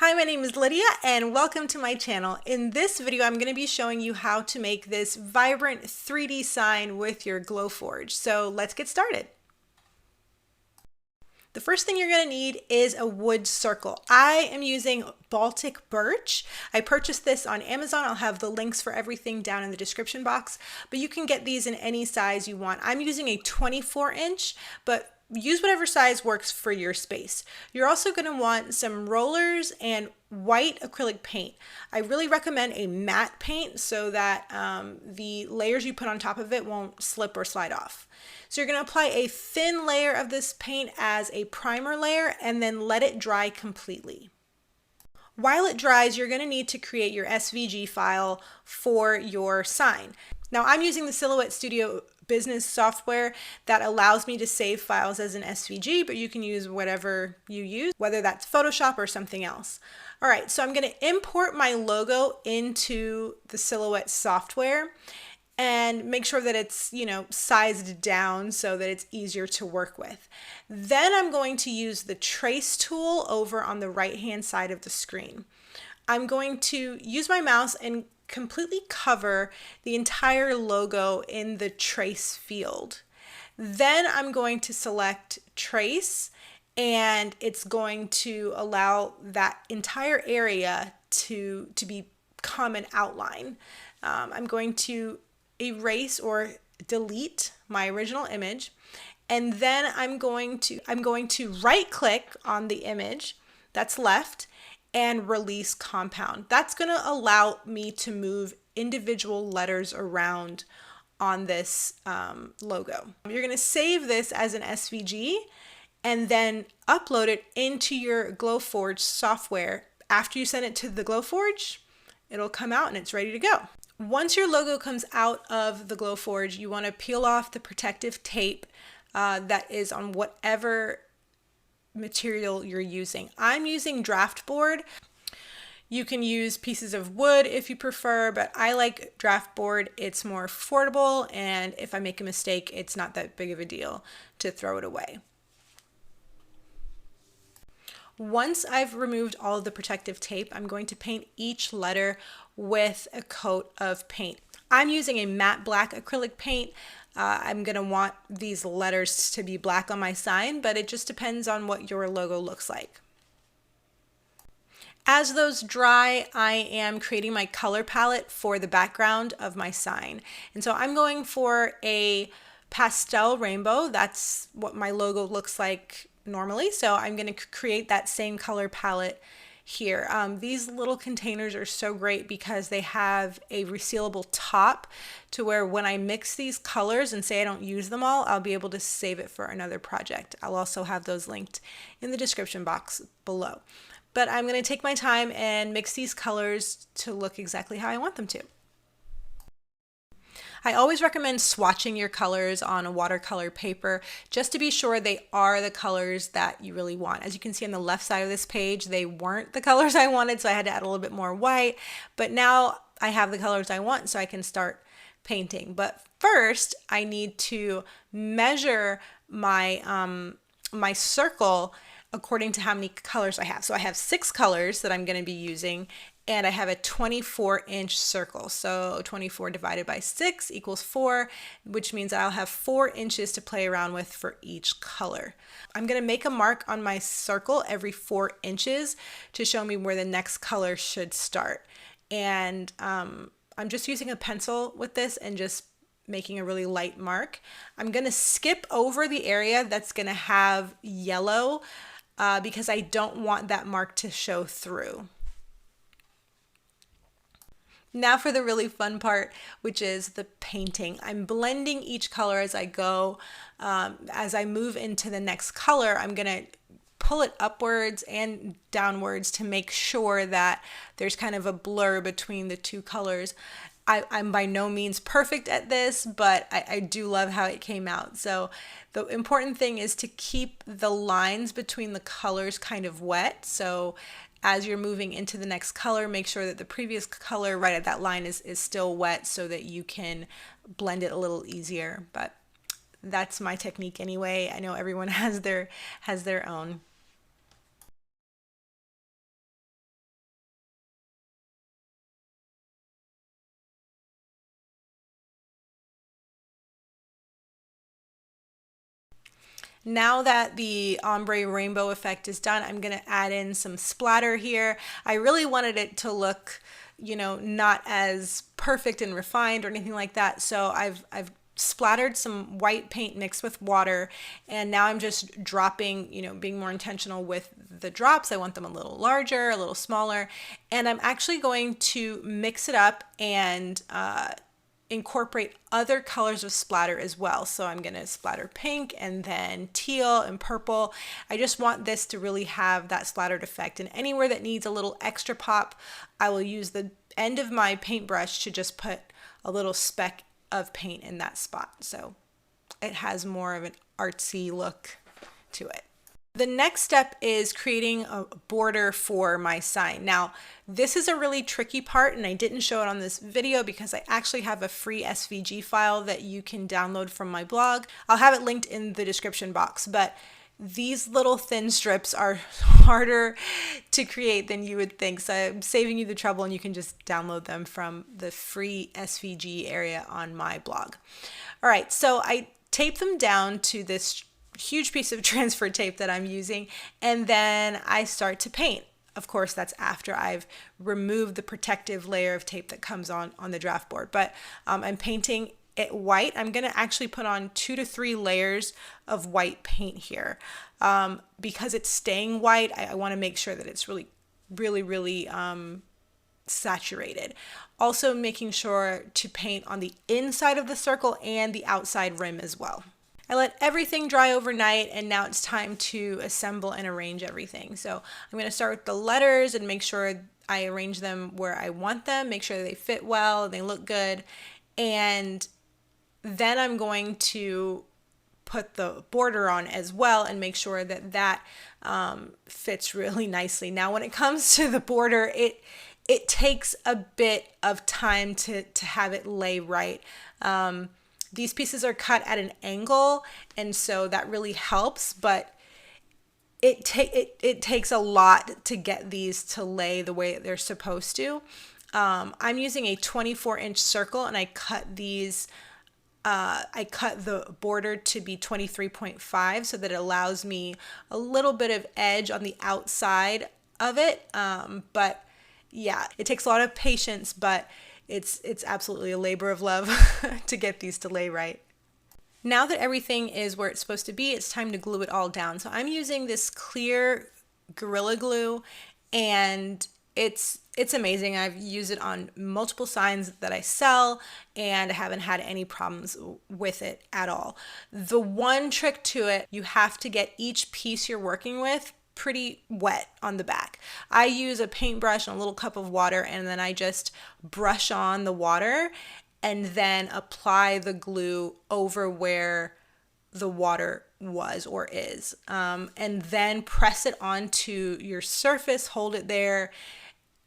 Hi, my name is Lydia and welcome to my channel. In this video, I'm going to be showing you how to make this vibrant 3D sign with your GlowForge. So let's get started. The first thing you're going to need is a wood circle. I am using Baltic birch. I purchased this on Amazon. I'll have the links for everything down in the description box, but you can get these in any size you want. I'm using a 24-inch, but use whatever size works for your space. You're also going to want some rollers and white acrylic paint. I really recommend a matte paint so that the layers you put on top of it won't slip or slide off. So you're going to apply a thin layer of this paint as a primer layer and then let it dry completely. While it dries, you're going to need to create your SVG file for your sign. Now I'm using the Silhouette Studio business software that allows me to save files as an SVG, but you can use whatever you use, whether that's Photoshop or something else. All right, so I'm going to import my logo into the Silhouette software and make sure that it's, sized down so that it's easier to work with. Then I'm going to use the trace tool over on the right-hand side of the screen. I'm going to use my mouse and completely cover the entire logo in the trace field. Then I'm going to select trace, and it's going to allow that entire area to become an outline. I'm going to erase or delete my original image, and then I'm going to right click on the image that's left and release compound. That's going to allow me to move individual letters around on this logo. You're going to save this as an SVG and then upload it into your GlowForge software. After you send it to the GlowForge, it'll come out and it's ready to go. Once your logo comes out of the GlowForge, you want to peel off the protective tape that is on whatever material you're using. I'm using draft board. You can use pieces of wood if you prefer, but I like draft board. It's more affordable, and if I make a mistake, it's not that big of a deal to throw it away. Once I've removed all of the protective tape, I'm going to paint each letter with a coat of paint. I'm using a matte black acrylic paint. I'm going to want these letters to be black on my sign, but it just depends on what your logo looks like. As those dry, I am creating my color palette for the background of my sign. And so I'm going for a pastel rainbow. That's what my logo looks like normally. So I'm going to create that same color palette here. These little containers are so great because they have a resealable top to where when I mix these colors and say I don't use them all, I'll be able to save it for another project. I'll also have those linked in the description box below. But I'm going to take my time and mix these colors to look exactly how I want them to. I always recommend swatching your colors on a watercolor paper just to be sure they are the colors that you really want. As you can see on the left side of this page, they weren't the colors I wanted, so I had to add a little bit more white. But now I have the colors I want, so I can start painting. But first, I need to measure my, my circle according to how many colors I have. So I have 6 colors that I'm going to be using, and I have a 24-inch circle. So 24 divided by 6 equals 4, which means I'll have 4 inches to play around with for each color. I'm going to make a mark on my circle every 4 inches to show me where the next color should start. And I'm just using a pencil with this and just making a really light mark. I'm going to skip over the area that's going to have yellow because I don't want that mark to show through. Now for the really fun part, which is the painting. I'm blending each color as I go. As I move into the next color, I'm going to pull it upwards and downwards to make sure that there's kind of a blur between the two colors. I'm by no means perfect at this, but I do love how it came out. So the important thing is to keep the lines between the colors kind of wet. So as you're moving into the next color, make sure that the previous color right at that line is still wet so that you can blend it a little easier. But that's my technique anyway. I know everyone has their own. Now that the ombre rainbow effect is done, I'm gonna add in some splatter here. I really wanted it to look, you know, not as perfect and refined or anything like that. So I've splattered some white paint mixed with water, and now I'm just dropping, you know, being more intentional with the drops. I want them a little larger, a little smaller, and I'm actually going to mix it up and incorporate other colors of splatter as well. So I'm going to splatter pink and then teal and purple. I just want this to really have that splattered effect, and anywhere that needs a little extra pop, I will use the end of my paintbrush to just put a little speck of paint in that spot, so it has more of an artsy look to it. The next step is creating a border for my sign. Now, this is a really tricky part, and I didn't show it on this video because I actually have a free SVG file that you can download from my blog. I'll have it linked in the description box, but these little thin strips are harder to create than you would think. So I'm saving you the trouble, and you can just download them from the free SVG area on my blog. All right, so I tape them down to this huge piece of transfer tape that I'm using, and then I start to paint. Of course, that's after I've removed the protective layer of tape that comes on the draft board, but I'm painting it white. I'm going to actually put on 2 to 3 layers of white paint here because it's staying white. I want to make sure that it's really saturated. Also making sure to paint on the inside of the circle and the outside rim as well. I let everything dry overnight, and now it's time to assemble and arrange everything. So I'm going to start with the letters and make sure I arrange them where I want them, make sure they fit well, they look good, and then I'm going to put the border on as well and make sure that that fits really nicely. Now, when it comes to the border, it takes a bit of time to have it lay right. These pieces are cut at an angle, and so that really helps, but it takes a lot to get these to lay the way they're supposed to. I'm using a 24-inch circle, and I cut these. I cut the border to be 23.5 so that it allows me a little bit of edge on the outside of it. But yeah, it takes a lot of patience, but it's absolutely a labor of love to get these to lay right. Now that everything is where it's supposed to be, it's time to glue it all down. So I'm using this clear Gorilla Glue, and it's amazing. I've used it on multiple signs that I sell, and I haven't had any problems with it at all. The one trick to it, you have to get each piece you're working with pretty wet on the back. I use a paintbrush and a little cup of water, and then I just brush on the water and then apply the glue over where the water was or is, and then press it onto your surface, hold it there,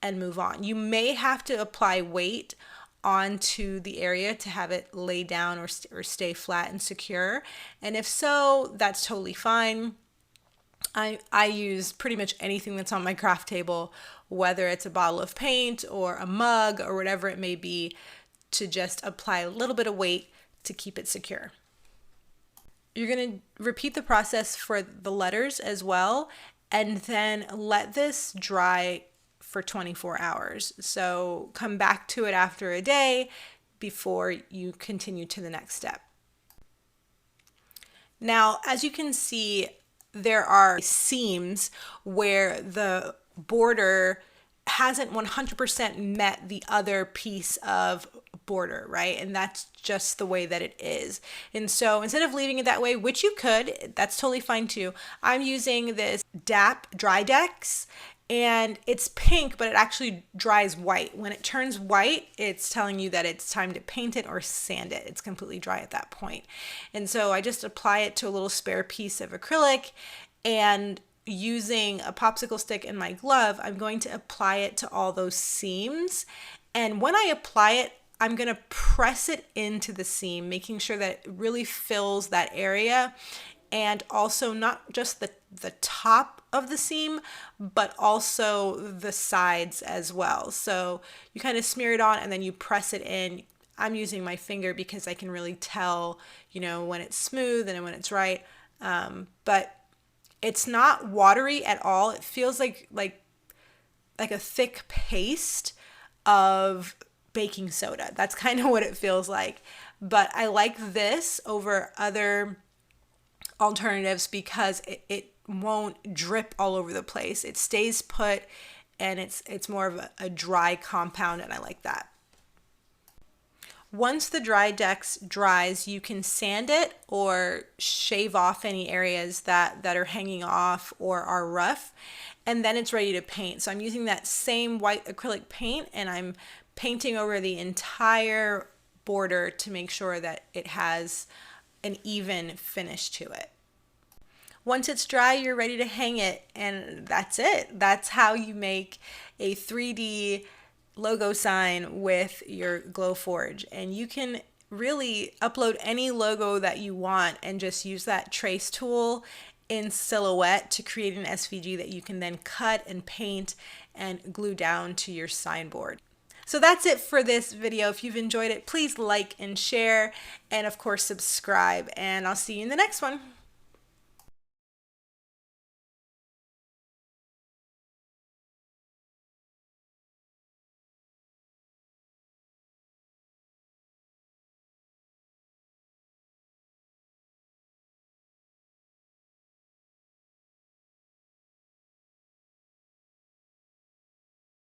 and move on. You may have to apply weight onto the area to have it lay down or stay flat and secure, and if so, that's totally fine. I use pretty much anything that's on my craft table, whether it's a bottle of paint or a mug or whatever it may be, to just apply a little bit of weight to keep it secure. You're going to repeat the process for the letters as well, and then let this dry for 24 hours. So come back to it after a day before you continue to the next step. Now, as you can see, there are seams where the border hasn't 100% met the other piece of border, right? And that's just the way that it is. And so instead of leaving it that way, which you could, that's totally fine too, I'm using this DAP Dry Dex, and it's pink, but it actually dries white. When it turns white, it's telling you that it's time to paint it or sand it. It's completely dry at that point. And so I just apply it to a little spare piece of acrylic, and using a popsicle stick in my glove, I'm going to apply it to all those seams. And when I apply it, I'm going to press it into the seam, making sure that it really fills that area, and also not just the top of the seam, but also the sides as well. So you kind of smear it on and then you press it in. I'm using my finger because I can really tell, you know, when it's smooth and when it's right. But it's not watery at all. It feels like a thick paste of baking soda. That's kind of what it feels like. But I like this over other alternatives because it won't drip all over the place. It stays put, and it's more of a dry compound, and I like that. Once the dry decks dries, you can sand it or shave off any areas that are hanging off or are rough, and then it's ready to paint. So I'm using that same white acrylic paint, and I'm painting over the entire border to make sure that it has an even finish to it. Once it's dry, you're ready to hang it, and that's it. That's how you make a 3D logo sign with your GlowForge. And you can really upload any logo that you want and just use that trace tool in Silhouette to create an SVG that you can then cut and paint and glue down to your signboard. So that's it for this video. If you've enjoyed it, please like and share, and of course subscribe, and I'll see you in the next one.